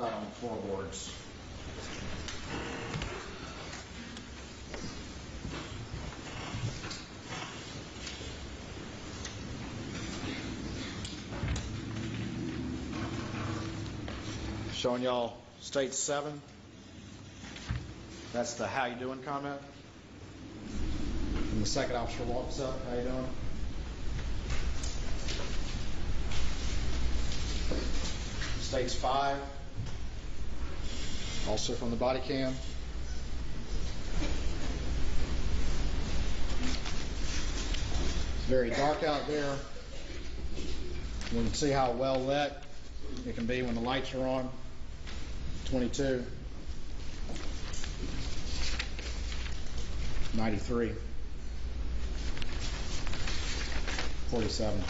out on the floorboards. Showing y'all state 7. That's the how you doing comment. And the second officer walks up, how you doing? States 5. Also from the body cam. It's very dark out there. You can see how well lit it can be when the lights are on. 22. 93. 47.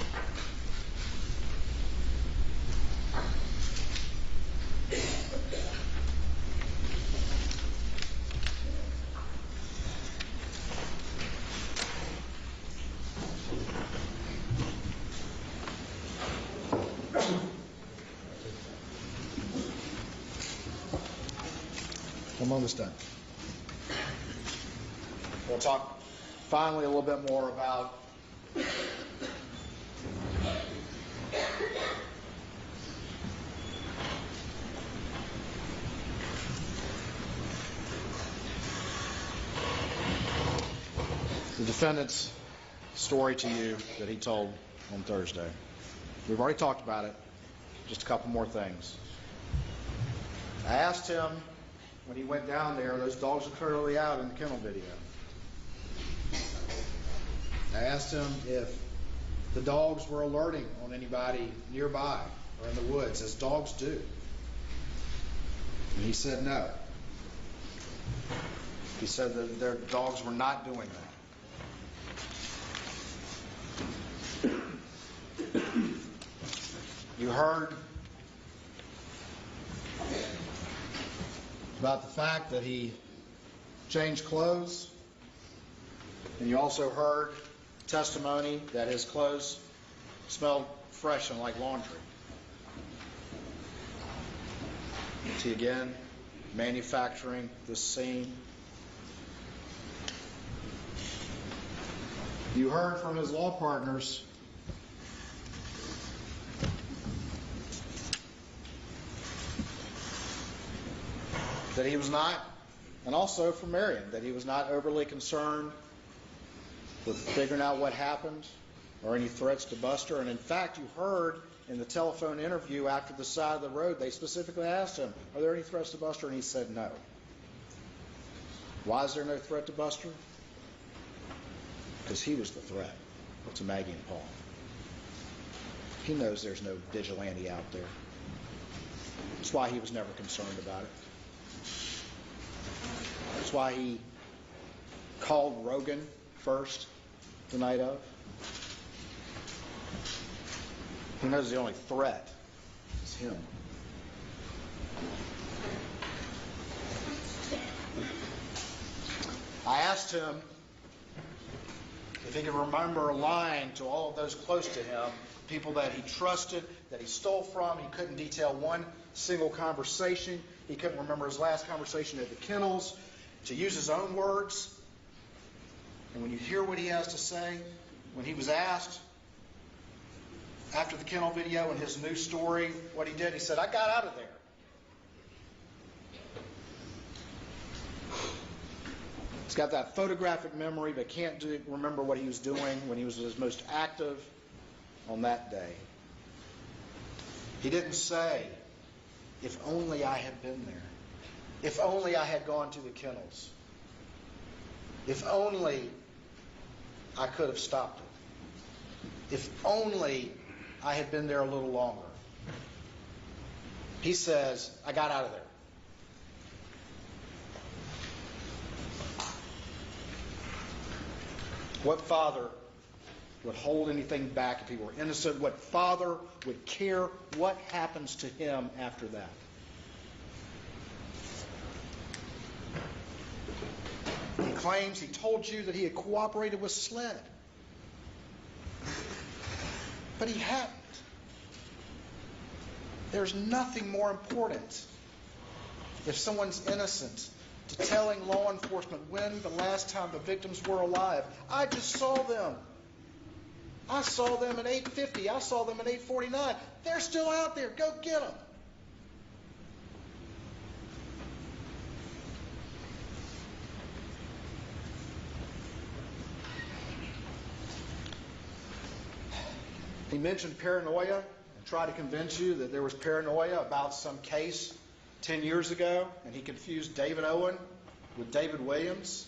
I'm almost done. We'll talk finally a little bit more about the defendant's story to you that he told on Thursday. We've already talked about it. Just a couple more things. I asked him when he went down there, those dogs are clearly out in the kennel video. I asked him if the dogs were alerting on anybody nearby or in the woods, as dogs do. And he said no. He said that their dogs were not doing that. You heard about the fact that he changed clothes, and you also heard testimony that his clothes smelled fresh and like laundry. See again, manufacturing this scene. You heard from his law partners that he was not, and also from Marion, that he was not overly concerned with figuring out what happened or any threats to Buster. And in fact, you heard in the telephone interview after the side of the road, they specifically asked him, are there any threats to Buster? And he said no. Why is there no threat to Buster? Because he was the threat to Maggie and Paul. He knows there's no vigilante out there. That's why he was never concerned about it. That's why he called Rogan first the night of. He knows the only threat is him. I asked him if he could remember lying to all of those close to him, people that he trusted, that he stole from. He couldn't detail one single conversation. He couldn't remember his last conversation at the kennels. To use his own words, and when you hear what he has to say, when he was asked after the kennel video and his new story, what he did, he said, I got out of there. He's got that photographic memory, but can't remember what he was doing when he was his most active on that day. He didn't say, if only I had been there. If only I had gone to the kennels. If only I could have stopped it. If only I had been there a little longer. He says, I got out of there. What father would hold anything back if he were innocent? What father would care what happens to him after that? He claims he told you that he had cooperated with SLED. But he hadn't. There's nothing more important if someone's innocent, to telling law enforcement when the last time the victims were alive. I just saw them. I saw them at 8:50. I saw them at 8:49. They're still out there. Go get them. He mentioned paranoia and tried to convince you that there was paranoia about some case 10 years ago, and he confused David Owen with David Williams.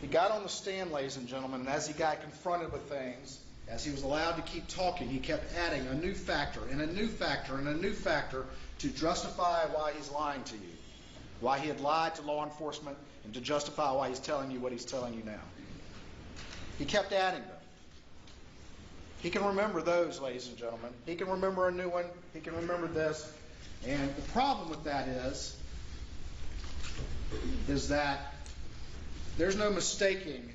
He got on the stand, ladies and gentlemen, and as he got confronted with things, as he was allowed to keep talking, he kept adding a new factor and a new factor and a new factor to justify why he's lying to you, why he had lied to law enforcement, and to justify why he's telling you what he's telling you now. He kept adding them. He can remember those, ladies and gentlemen. He can remember a new one. He can remember this. And the problem with that is that there's no mistaking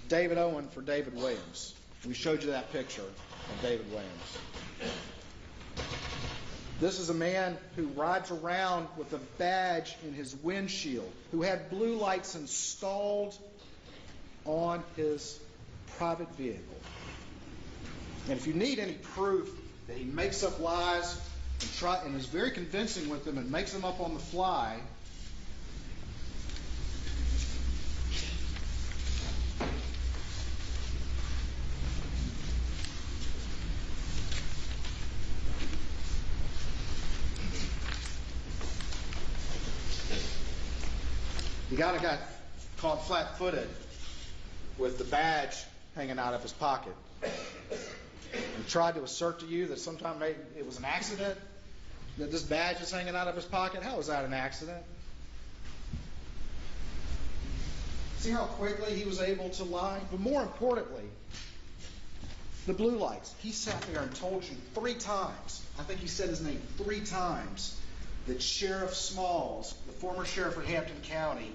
David Owen for David Williams. We showed you that picture of David Williams. This is a man who rides around with a badge in his windshield, who had blue lights installed on his private vehicle. And if you need any proof that he makes up lies and is very convincing with them and makes them up on the fly, the guy got caught flat-footed with the badge hanging out of his pocket. And tried to assert to you that sometime maybe it was an accident, that this badge is hanging out of his pocket. How is that an accident? See how quickly he was able to lie? But more importantly, the blue lights. He sat there and told you 3 times, I think he said his name 3 times, that Sheriff Smalls, the former sheriff of Hampton County,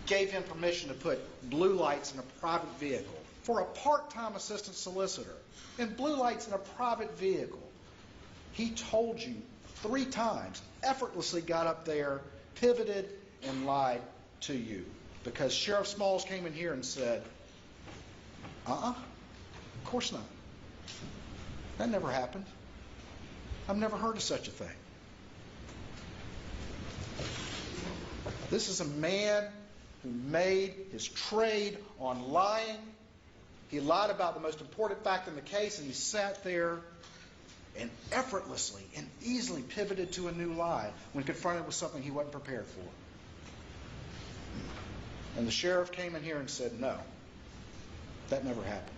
gave him permission to put blue lights in a private vehicle for a part-time assistant solicitor. And blue lights in a private vehicle. He told you 3 times, effortlessly got up there, pivoted, and lied to you. Because Sheriff Smalls came in here and said, of course not. That never happened. I've never heard of such a thing. This is a man who made his trade on lying. He lied about the most important fact in the case, and he sat there and effortlessly and easily pivoted to a new lie when confronted with something he wasn't prepared for. And the sheriff came in here and said, no, that never happened.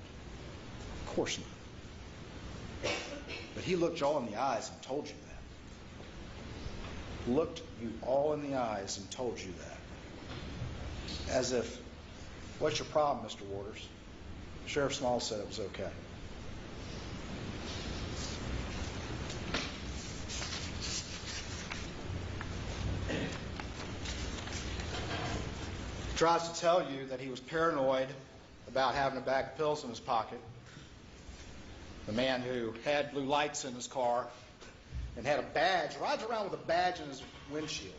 Of course not. But he looked you all in the eyes and told you that. Looked you all in the eyes and told you that. As if, what's your problem, Mr. Waters? Sheriff Smalls said it was okay. He tries to tell you that he was paranoid about having a bag of pills in his pocket. The man who had blue lights in his car and had a badge, rides around with a badge in his windshield.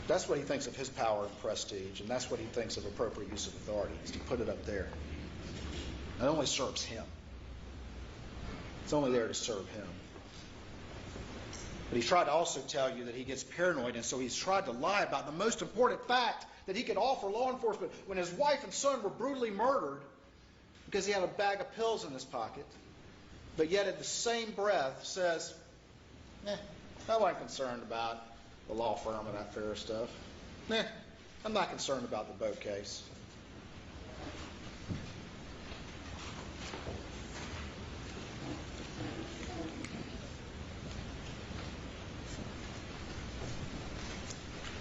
That's what he thinks of his power and prestige, and that's what he thinks of appropriate use of authority, is to put it up there. It only serves him. It's only there to serve him. But he's tried to also tell you that he gets paranoid, and so he's tried to lie about the most important fact that he could offer law enforcement when his wife and son were brutally murdered because he had a bag of pills in his pocket, but yet at the same breath says, I wasn't concerned about the law firm and that fair stuff. I'm not concerned about the boat case.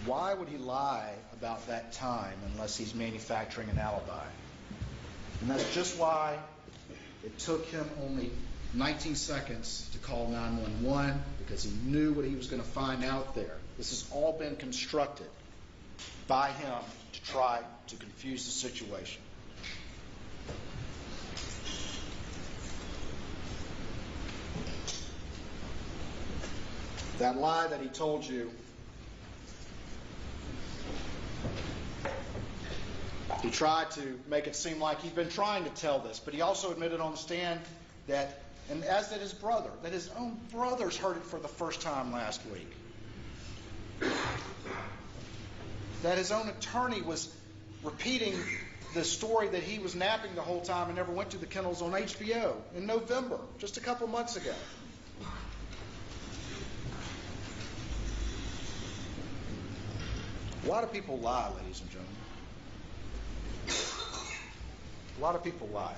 Why would he lie about that time unless he's manufacturing an alibi? And that's just why it took him only 19 seconds to call 911, because he knew what he was going to find out there. This has all been constructed by him to try to confuse the situation. That lie that he told you, he tried to make it seem like he'd been trying to tell this, but he also admitted on the stand that, and as did his brother, that his own brothers heard it for the first time last week. That his own attorney was repeating the story that he was napping the whole time and never went to the kennels on HBO in November, just a couple months ago. A lot of people lie, ladies and gentlemen. A lot of people lie.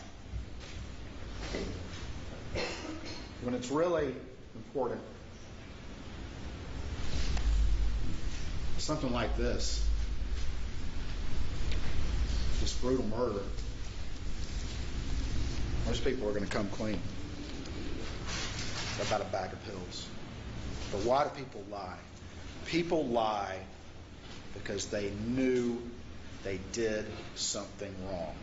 When it's really important, something like this, this brutal murder, most people are going to come clean about a bag of pills. But why do people lie? People lie because they knew they did something wrong.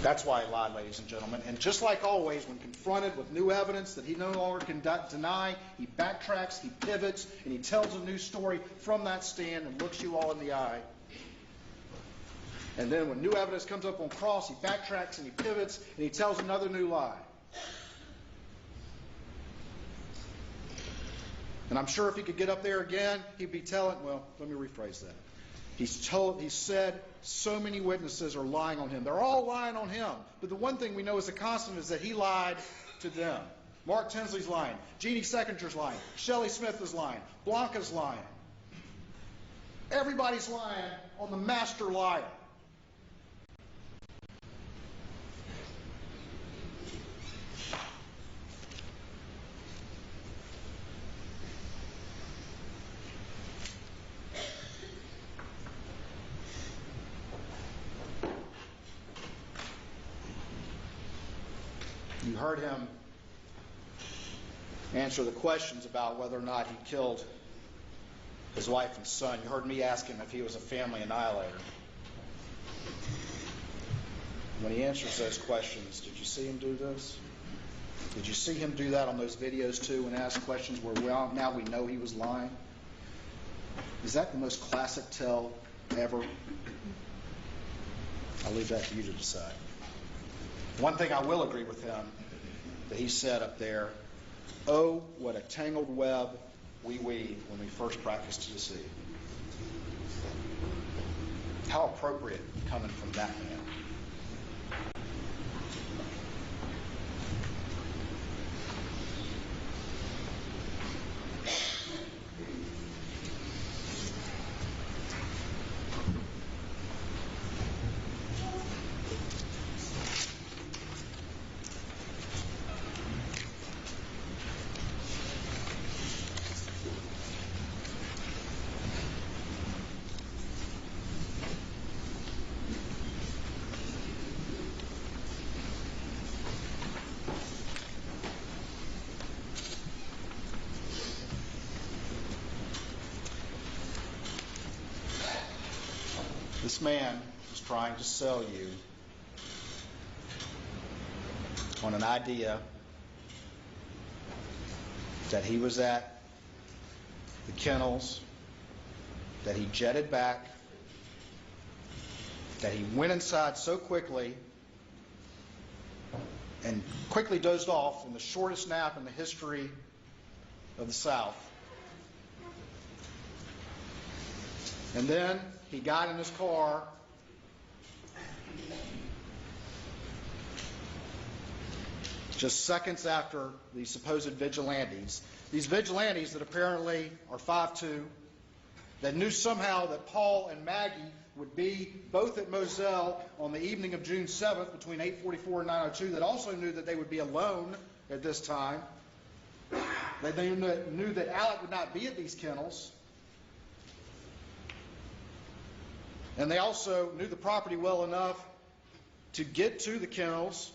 That's why he lied, ladies and gentlemen. And just like always, when confronted with new evidence that he no longer can deny, he backtracks, he pivots, and he tells a new story from that stand and looks you all in the eye. And then when new evidence comes up on cross, he backtracks and he pivots and he tells another new lie. And I'm sure if he could get up there again, he'd be telling, well, let me rephrase that. He said so many witnesses are lying on him. They're all lying on him. But the one thing we know is a constant is that he lied to them. Mark Tinsley's lying. Jeannie Seckinger's lying. Shelley Smith is lying. Blanca's lying. Everybody's lying on the master liar. You heard him answer the questions about whether or not he killed his wife and son. You heard me ask him if he was a family annihilator. When he answers those questions, did you see him do this? Did you see him do that on those videos too and ask questions where now we know he was lying? Is that the most classic tell ever? I'll leave that to you to decide. One thing I will agree with him that he said up there, oh, what a tangled web we weave when we first practice to deceive. How appropriate coming from that man. This man is trying to sell you on an idea that he was at the kennels, that he jetted back, that he went inside so quickly and quickly dozed off in the shortest nap in the history of the South. And then he got in his car just seconds after the supposed vigilantes. These vigilantes that apparently are 5'2", that knew somehow that Paul and Maggie would be both at Moselle on the evening of June 7th between 8:44 and 9:02, that also knew that they would be alone at this time. They knew that Alec would not be at these kennels. And they also knew the property well enough to get to the kennels.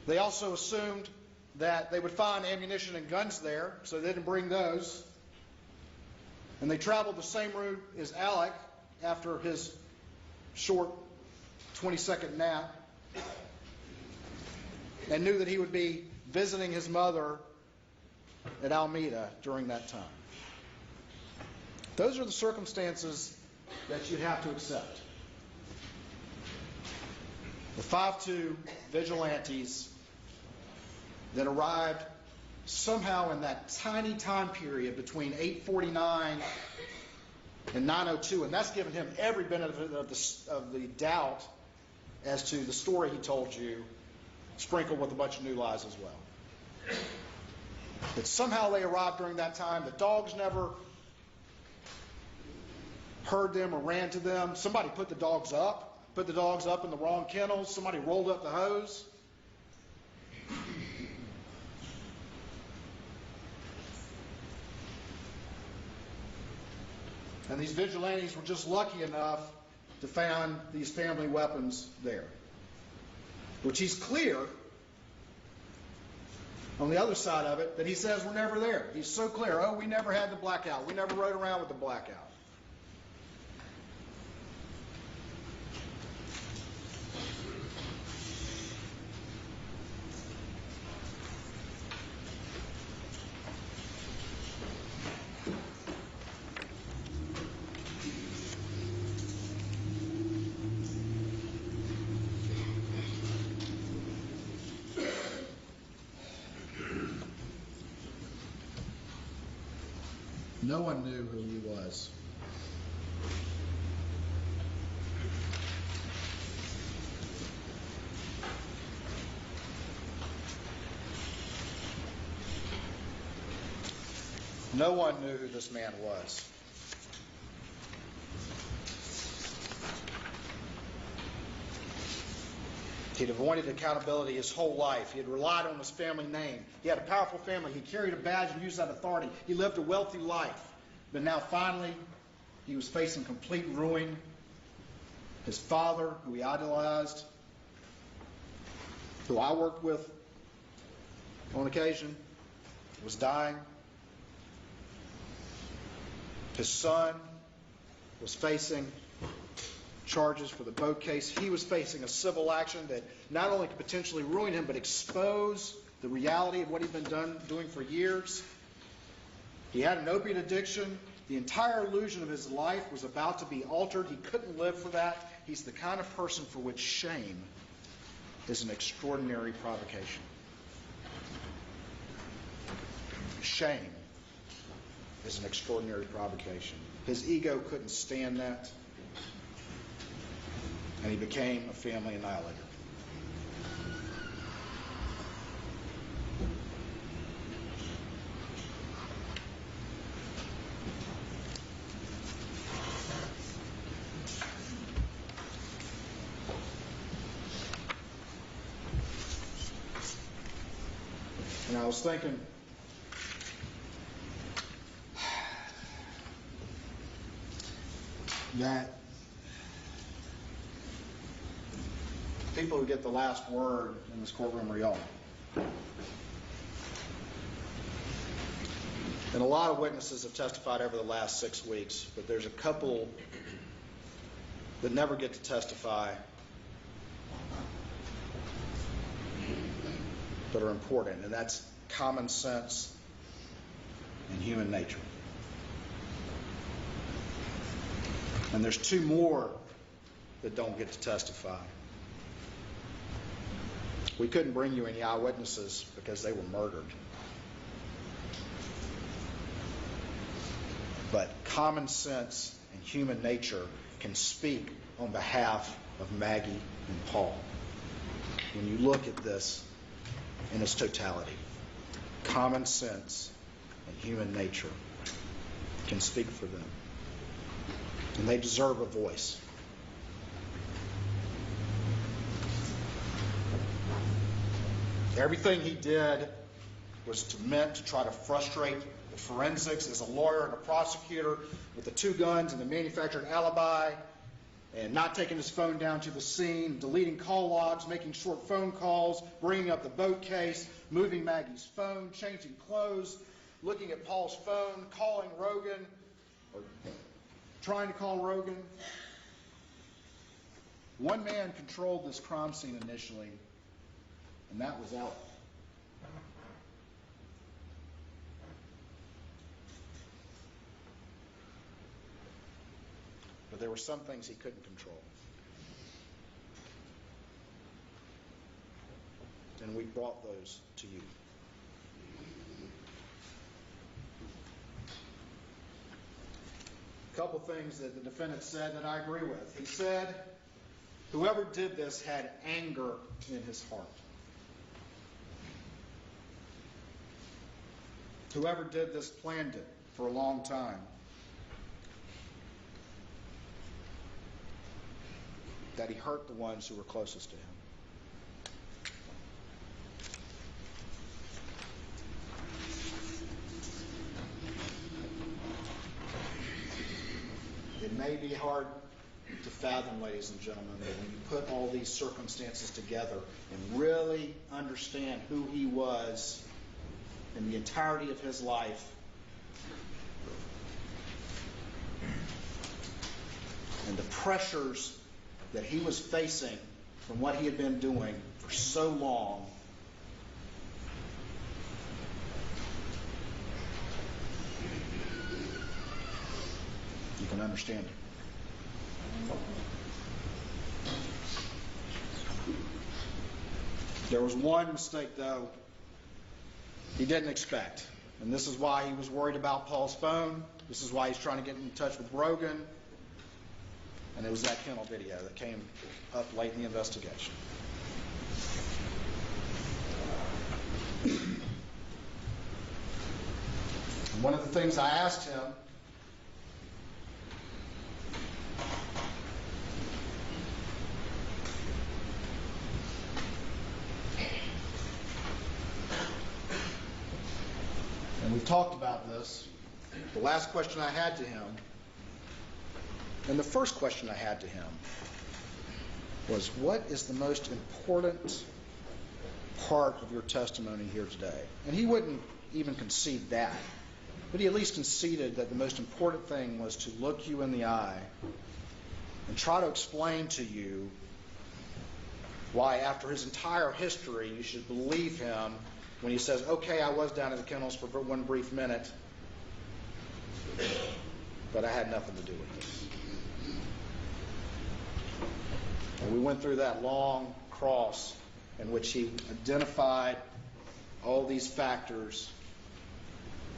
They also assumed that they would find ammunition and guns there, so they didn't bring those. And they traveled the same route as Alec after his short 20-second nap. and knew that he would be visiting his mother at Alameda during that time. Those are the circumstances that you'd have to accept. The 5'2" vigilantes that arrived somehow in that tiny time period between 8:49 and 9:02, and that's given him every benefit of the doubt as to the story he told you, sprinkled with a bunch of new lies as well. But somehow they arrived during that time. The dogs never heard them or ran to them. Somebody put the dogs up in the wrong kennels. Somebody rolled up the hose. And these vigilantes were just lucky enough to find these family weapons there, which he's clear on the other side of it that he says were never there. He's so clear. Oh, we never had the blackout. We never rode around with the blackout. No one knew who he was. No one knew who this man was. He'd avoided accountability his whole life. He had relied on his family name. He had a powerful family. He carried a badge and used that authority. He lived a wealthy life. But now finally, he was facing complete ruin. His father, who he idolized, who I worked with on occasion, was dying. His son was facing charges for the boat case. He was facing a civil action that not only could potentially ruin him, but expose the reality of what he'd been doing for years. He had an opiate addiction. The entire illusion of his life was about to be altered. He couldn't live for that. He's the kind of person for which shame is an extraordinary provocation. Shame is an extraordinary provocation. His ego couldn't stand that, and he became a family annihilator. And I was thinking, that people who get the last word in this courtroom are y'all. And a lot of witnesses have testified over the last 6 weeks, but there's a couple that never get to testify that are important, and that's common sense and human nature. And there's 2 more that don't get to testify. We couldn't bring you any eyewitnesses because they were murdered. But common sense and human nature can speak on behalf of Maggie and Paul. When you look at this in its totality, common sense and human nature can speak for them. And they deserve a voice. Everything he did was meant to try to frustrate the forensics as a lawyer and a prosecutor, with the 2 guns and the manufactured alibi, and not taking his phone down to the scene, deleting call logs, making short phone calls, bringing up the boat case, moving Maggie's phone, changing clothes, looking at Paul's phone, calling Rogan, or trying to call Rogan. One man controlled this crime scene initially, and that was Ellen. But there were some things he couldn't control. And we brought those to you. A couple things that the defendant said that I agree with. He said, whoever did this had anger in his heart. Whoever did this planned it for a long time. That he hurt the ones who were closest to him. It may be hard to fathom, ladies and gentlemen, that when you put all these circumstances together and really understand who he was in the entirety of his life, and the pressures that he was facing from what he had been doing for so long, you can understand it. There was one mistake, though, he didn't expect. And this is why he was worried about Paul's phone. This is why he's trying to get in touch with Rogan. And it was that kennel video that came up late in the investigation. And one of the things I asked him, and we've talked about this, the last question I had to him, and the first question I had to him was, what is the most important part of your testimony here today? And he wouldn't even concede that, but he at least conceded that the most important thing was to look you in the eye and try to explain to you why, after his entire history, you should believe him when he says, okay, I was down at the kennels for one brief minute, but I had nothing to do with this. And we went through that long cross in which he identified all these factors,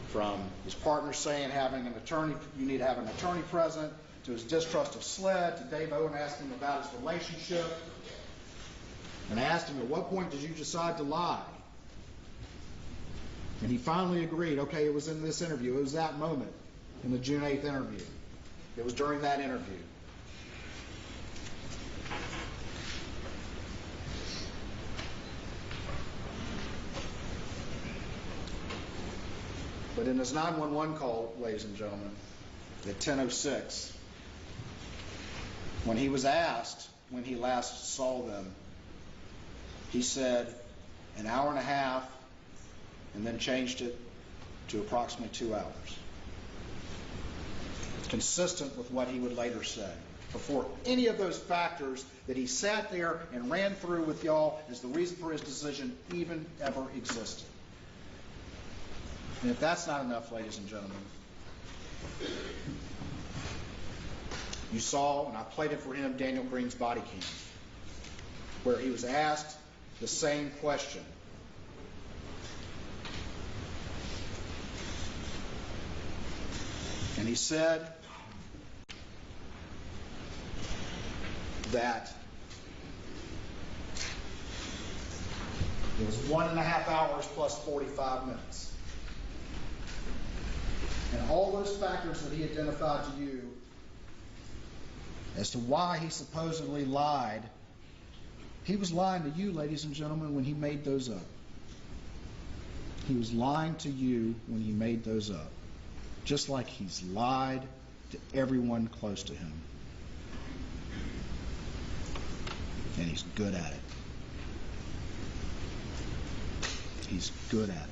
from his partner saying having an attorney, you need to have an attorney present, to his distrust of SLED, to Dave Owen asking him about his relationship. And I asked him, at what point did you decide to lie? And he finally agreed, okay, it was in this interview. It was that moment in the June 8th interview. It was during that interview. But in his 911 call, ladies and gentlemen, at 10:06, when he was asked when he last saw them, he said an hour and a half, and then changed it to approximately 2 hours. Consistent with what he would later say, before any of those factors that he sat there and ran through with y'all as the reason for his decision even ever existed. And if that's not enough, ladies and gentlemen, you saw, and I played it for him, Daniel Green's body cam, where he was asked the same question. And he said that it was 1.5 hours plus 45 minutes. And all those factors that he identified to you as to why he supposedly lied, he was lying to you, ladies and gentlemen, when he made those up. He was lying to you when he made those up. Just like he's lied to everyone close to him. And he's good at it. He's good at it.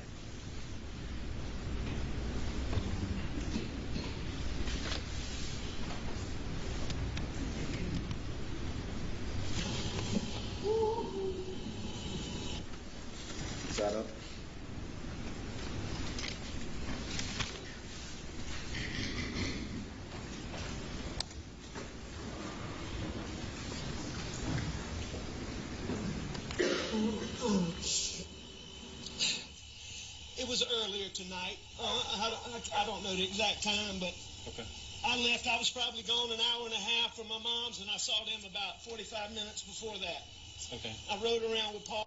was earlier tonight. I don't know the exact time, but okay. I left. I was probably gone an hour and a half from my mom's, and I saw them about 45 minutes before that. Okay. I rode around with Paul.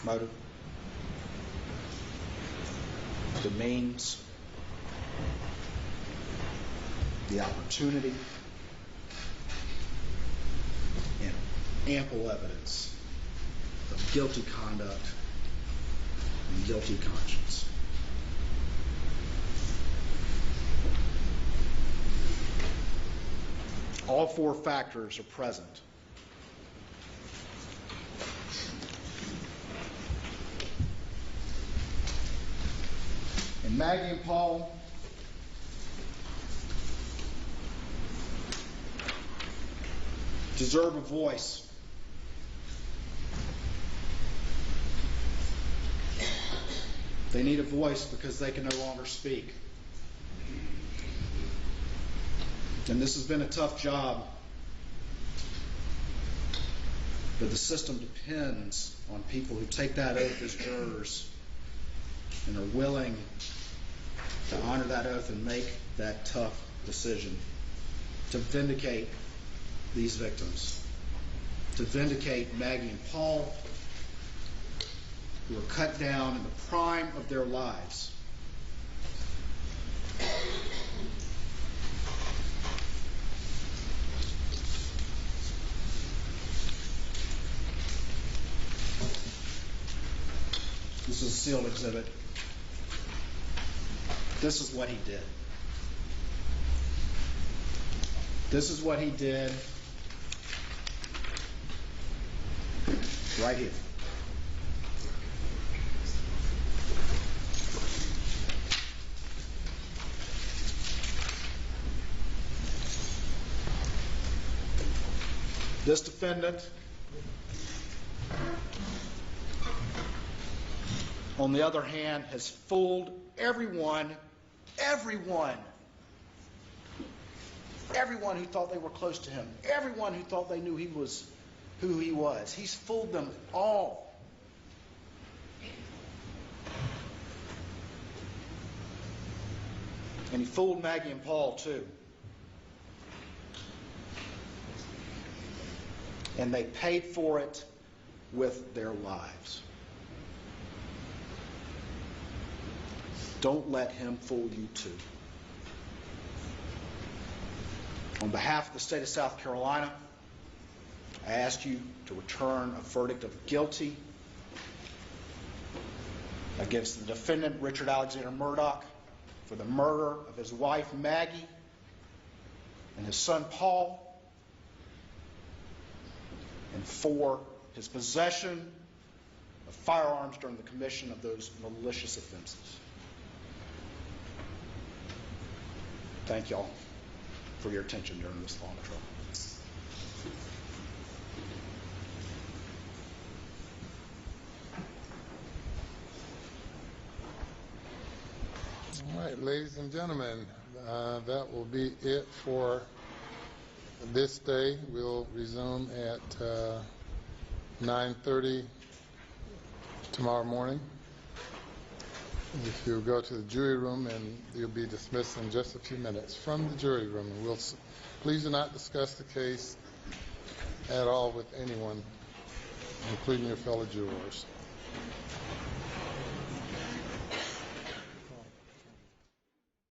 Motive, the means, the opportunity, and ample evidence of guilty conduct and guilty conscience. All four factors are present. And Maggie and Paul deserve a voice. They need a voice because they can no longer speak. And this has been a tough job, but the system depends on people who take that oath as jurors and are willing to honor that oath and make that tough decision to vindicate these victims, to vindicate Maggie and Paul, who were cut down in the prime of their lives. This is a sealed exhibit. This is what he did. This is what he did right here. This defendant, on the other hand, has fooled everyone who thought they were close to him, everyone who thought they knew he was who he was. He's fooled them all. And he fooled Maggie and Paul too. And they paid for it with their lives. Don't let him fool you too. On behalf of the state of South Carolina, I ask you to return a verdict of guilty against the defendant, Richard Alexander Murdaugh, for the murder of his wife, Maggie, and his son, Paul, and for his possession of firearms during the commission of those malicious offenses. Thank y'all for your attention during this long trial. All right, ladies and gentlemen, that will be it for this day. We'll resume at 9:30 tomorrow morning. If you go to the jury room, and you'll be dismissed in just a few minutes from the jury room. And please do not discuss the case at all with anyone, including your fellow jurors.